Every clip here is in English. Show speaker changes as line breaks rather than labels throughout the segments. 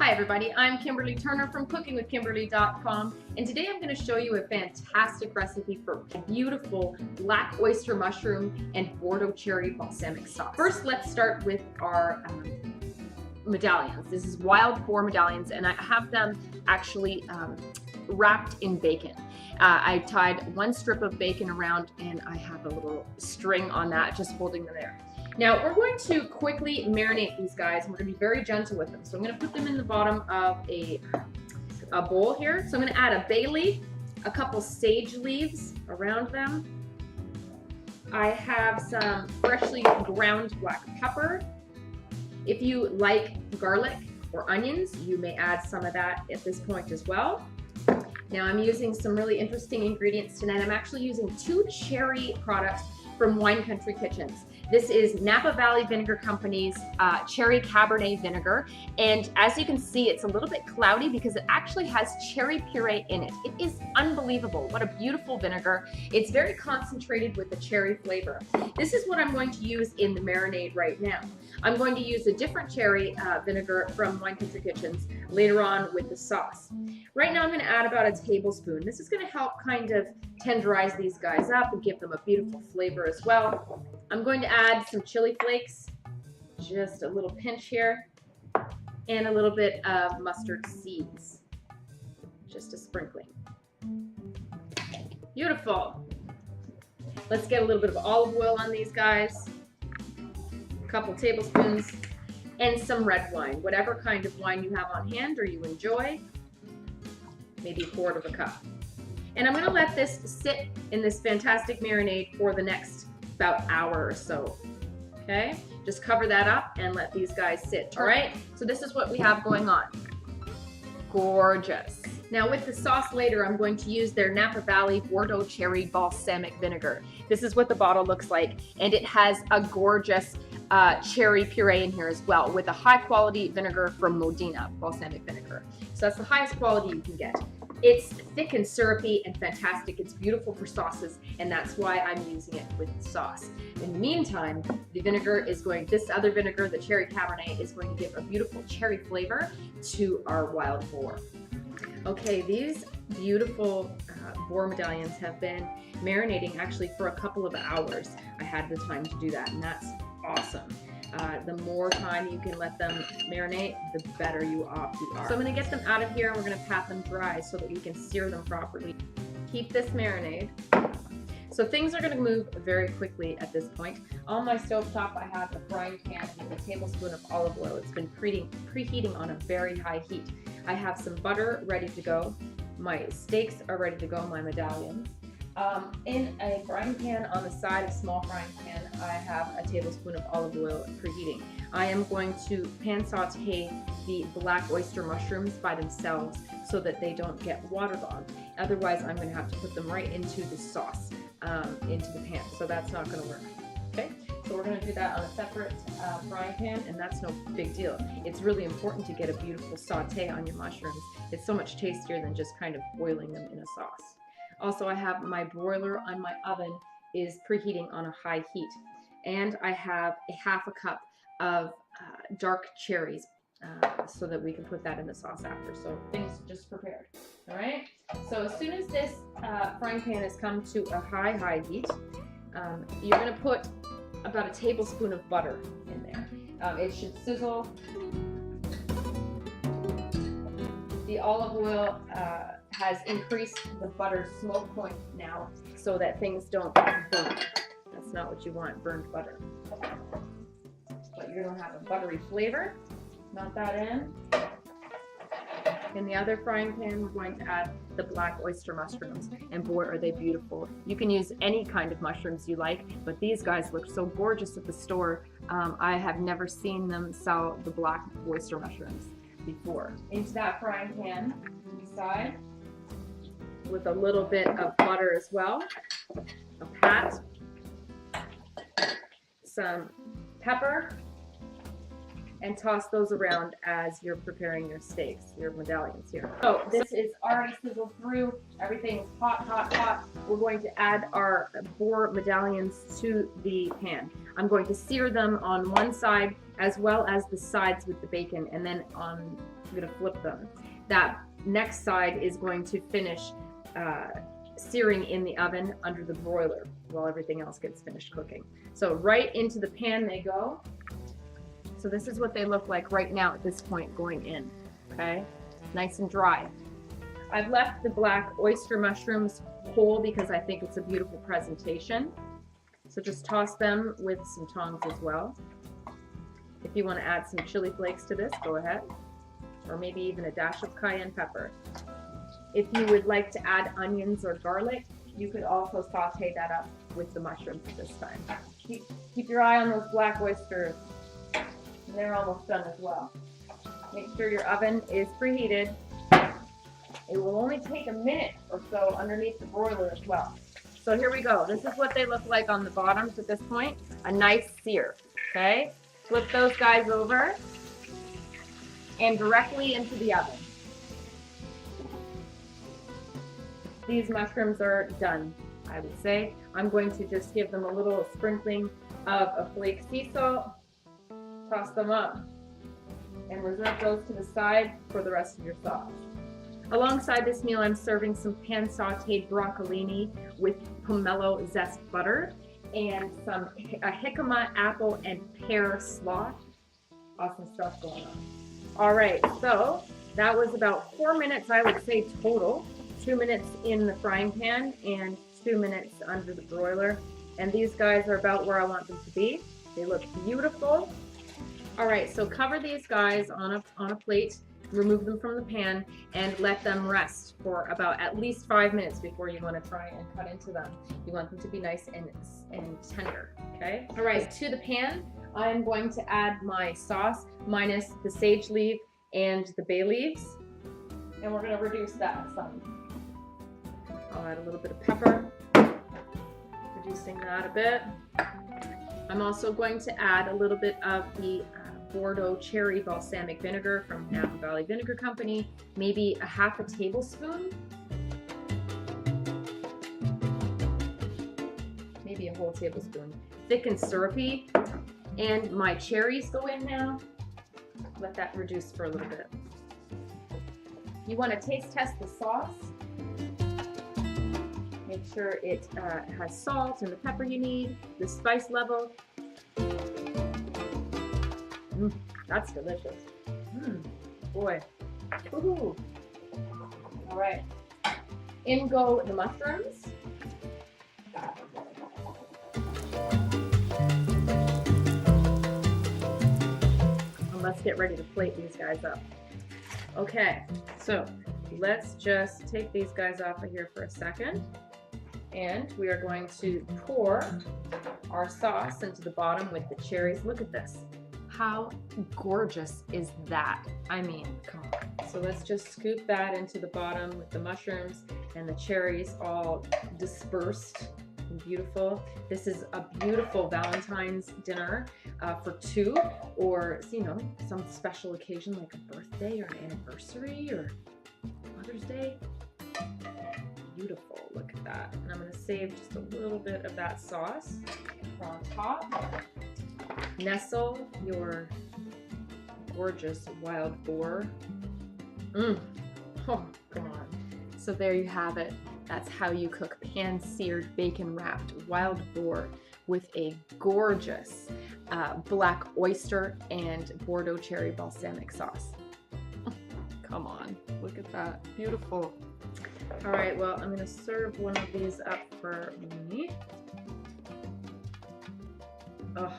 Hi everybody, I'm Kimberly Turner from cookingwithkimberly.com, and today I'm going to show you a fantastic recipe for beautiful black oyster mushroom and Bordeaux cherry balsamic sauce. First, let's start with our medallions. This is wild boar medallions, and I have them actually wrapped in bacon. I tied one strip of bacon around, and I have a little string on that just holding them there. Now we're going to quickly marinate these guys, and we're going to be very gentle with them. So I'm going to put them in the bottom of a bowl here. So I'm going to add a bay leaf, a couple sage leaves around them. I have some freshly ground black pepper. If you like garlic or onions, you may add some of that at this point as well. Now I'm using some really interesting ingredients tonight. I'm actually using 2 cherry products from Wine Country Kitchens. This is Napa Valley Vinegar Company's cherry Cabernet vinegar, and as you can see, it's a little bit cloudy because it actually has cherry puree in it. It is unbelievable. What a beautiful vinegar. It's very concentrated with the cherry flavor. This is what I'm going to use in the marinade right now. I'm going to use a different cherry vinegar from Wine Country Kitchens later on with the sauce. Right now I'm going to add about a tablespoon. This is going to help kind of tenderize these guys up and give them a beautiful flavor as well. I'm going to add some chili flakes, just a little pinch here, and a little bit of mustard seeds, just a sprinkling. Beautiful. Let's get a little bit of olive oil on these guys, a couple tablespoons, and some red wine, whatever kind of wine you have on hand or you enjoy, maybe a quart of a cup. And I'm going to let this sit in this fantastic marinade for the next about hour or so. Okay, just cover that up and let these guys sit. All right, so this is what we have going on. Gorgeous. Now with the sauce later, I'm going to use their Napa Valley Bordeaux cherry balsamic vinegar. This is what the bottle looks like, and it has a gorgeous cherry puree in here as well, with a high quality vinegar from Modena, balsamic vinegar. So that's the highest quality you can get. It's thick and syrupy and fantastic. It's beautiful for sauces, and that's why I'm using it with the sauce. In the meantime, the vinegar is this other vinegar, the cherry Cabernet, is going to give a beautiful cherry flavor to our wild boar. Okay, these beautiful boar medallions have been marinating actually for a couple of hours. I had the time to do that, and that's awesome. The more time you can let them marinate, the better you are. So I'm going to get them out of here, and we're going to pat them dry so that we can sear them properly. Keep this marinade. So things are going to move very quickly at this point. On my stovetop, I have a frying pan with a tablespoon of olive oil. It's been preheating on a very high heat. I have some butter ready to go. My steaks are ready to go, my medallions. In a frying pan on the side, a small frying pan, I have a tablespoon of olive oil preheating. I am going to pan saute the black oyster mushrooms by themselves so that they don't get waterlogged. Otherwise, I'm going to have to put them right into the sauce, into the pan. So that's not going to work. Okay, so we're going to do that on a separate frying pan, and that's no big deal. It's really important to get a beautiful saute on your mushrooms. It's so much tastier than just kind of boiling them in a sauce. Also, I have my broiler on my oven is preheating on a high heat, and I have a half a cup of dark cherries so that we can put that in the sauce after. So things just prepared. All right. So as soon as this frying pan has come to a high heat, you're going to put about a tablespoon of butter in there. It should sizzle. The olive oil has increased the butter smoke point now so that things don't burn. That's not what you want, burned butter. But you're going to have a buttery flavor. Melt that in. In the other frying pan, we're going to add the black oyster mushrooms, and boy, are they beautiful. You can use any kind of mushrooms you like, but these guys look so gorgeous at the store. I have never seen them sell the black oyster mushrooms before. Into that frying pan, inside, with a little bit of butter as well, a pat, some pepper, and toss those around as you're preparing your steaks, your medallions here. So this is already sizzled through. Everything's hot. We're going to add our boar medallions to the pan. I'm going to sear them on one side as well as the sides with the bacon, and then I'm gonna flip them. That next side is going to finish searing in the oven under the broiler while everything else gets finished cooking. So right into the pan they go. So this is what they look like right now at this point going in, okay? Nice and dry. I've left the black oyster mushrooms whole because I think it's a beautiful presentation. So just toss them with some tongs as well. If you want to add some chili flakes to this, go ahead. Or maybe even a dash of cayenne pepper. If you would like to add onions or garlic, you could also saute that up with the mushrooms at this time. Keep your eye on those black oysters. And they're almost done as well. Make sure your oven is preheated. It will only take a minute or so underneath the broiler as well. So here we go. This is what they look like on the bottoms at this point. A nice sear, okay? Flip those guys over and directly into the oven. These mushrooms are done, I would say. I'm going to just give them a little sprinkling of a flake sea salt, toss them up, and reserve those to the side for the rest of your sauce. Alongside this meal, I'm serving some pan sautéed broccolini with pomelo zest butter and some jicama apple and pear slaw. Awesome stuff going on. All right, so that was about 4 minutes, I would say, total. 2 minutes in the frying pan and 2 minutes under the broiler. And these guys are about where I want them to be. They look beautiful. All right, so cover these guys on a plate, remove them from the pan, and let them rest for about at least 5 minutes before you want to try and cut into them. You want them to be nice and tender, okay? All right, to the pan, I'm going to add my sauce minus the sage leaf and the bay leaves, and we're going to reduce that some. I'll add a little bit of pepper, reducing that a bit. I'm also going to add a little bit of the Bordeaux cherry balsamic vinegar from Napa Valley Vinegar Company, maybe a half a tablespoon, maybe a whole tablespoon. Thick and syrupy. And my cherries go in now. Let that reduce for a little bit. You want to taste test the sauce. Make sure it has salt and the pepper you need, the spice level. That's delicious. Boy. Woohoo. All right. In go the mushrooms. And let's get ready to plate these guys up. Okay, so let's just take these guys off of here for a second. And we are going to pour our sauce into the bottom with the cherries. Look at this. How gorgeous is that? I mean, come on. So let's just scoop that into the bottom with the mushrooms and the cherries all dispersed and beautiful. This is a beautiful Valentine's dinner for two, or you know, some special occasion like a birthday or an anniversary or Mother's Day. Beautiful, look at that. And I'm gonna save just a little bit of that sauce on top. Nestle your gorgeous wild boar. Oh, come on. So there you have it. That's how you cook pan-seared, bacon-wrapped wild boar with a gorgeous black oyster and Bordeaux cherry balsamic sauce. Come on, look at that, beautiful. All right, well, I'm gonna serve one of these up for me. Oh,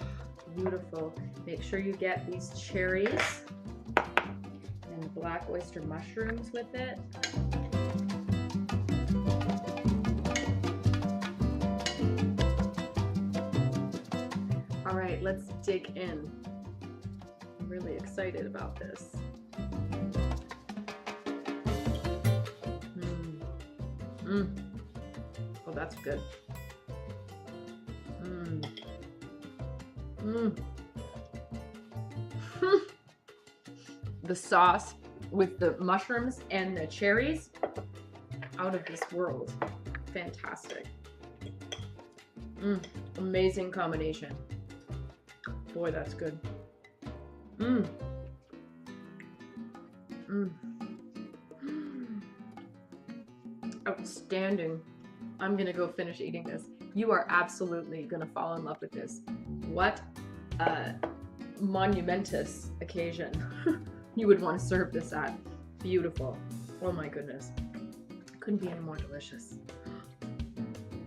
beautiful. Make sure you get these cherries and black oyster mushrooms with it. All right, let's dig in. I'm really excited about this. Oh, that's good. The sauce with the mushrooms and the cherries, out of this world. Fantastic. Amazing combination. Boy, that's good. Mmm. Mmm. Outstanding. I'm gonna go finish eating this. You are absolutely gonna fall in love with this. What a monumentous occasion you would want to serve this at. Beautiful. Oh my goodness. Couldn't be any more delicious.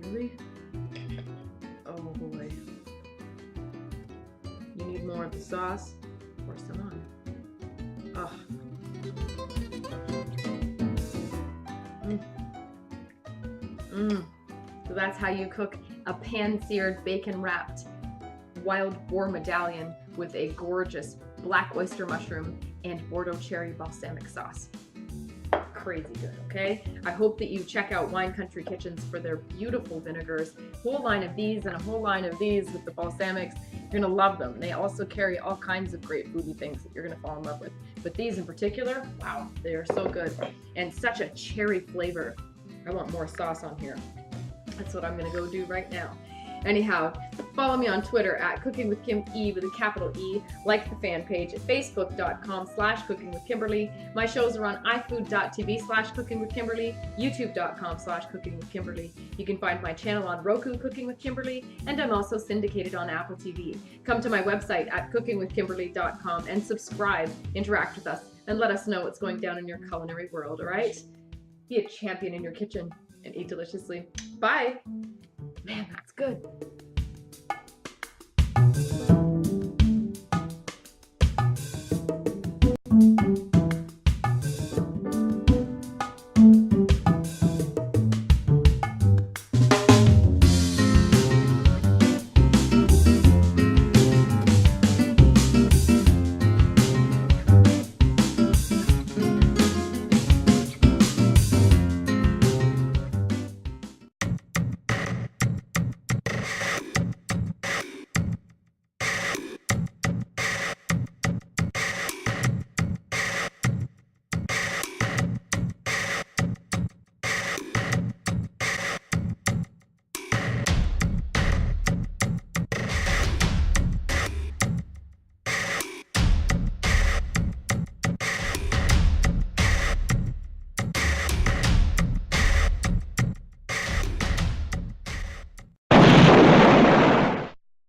Really? Oh boy. You need more of the sauce? Pour some on. Oh. So that's how you cook a pan-seared, bacon-wrapped wild boar medallion with a gorgeous black oyster mushroom and Bordeaux cherry balsamic sauce. Crazy good, okay? I hope that you check out Wine Country Kitchens for their beautiful vinegars. Whole line of these and a whole line of these with the balsamics. You're gonna love them. They also carry all kinds of great foodie things that you're gonna fall in love with. But these in particular, wow, they are so good. And such a cherry flavor. I want more sauce on here. That's what I'm gonna go do right now. Anyhow, follow me on Twitter at Cooking with Kim E with a capital E. Like the fan page at facebook.com/cookingwithkimberly. My shows are on ifood.tv/cookingwithkimberly, youtube.com/cookingwithkimberly. You can find my channel on Roku, Cooking with Kimberly, and I'm also syndicated on Apple TV. Come to my website at cookingwithkimberly.com and subscribe, interact with us, and let us know what's going down in your culinary world, all right? Be a champion in your kitchen and eat deliciously. Bye. Man, that's good.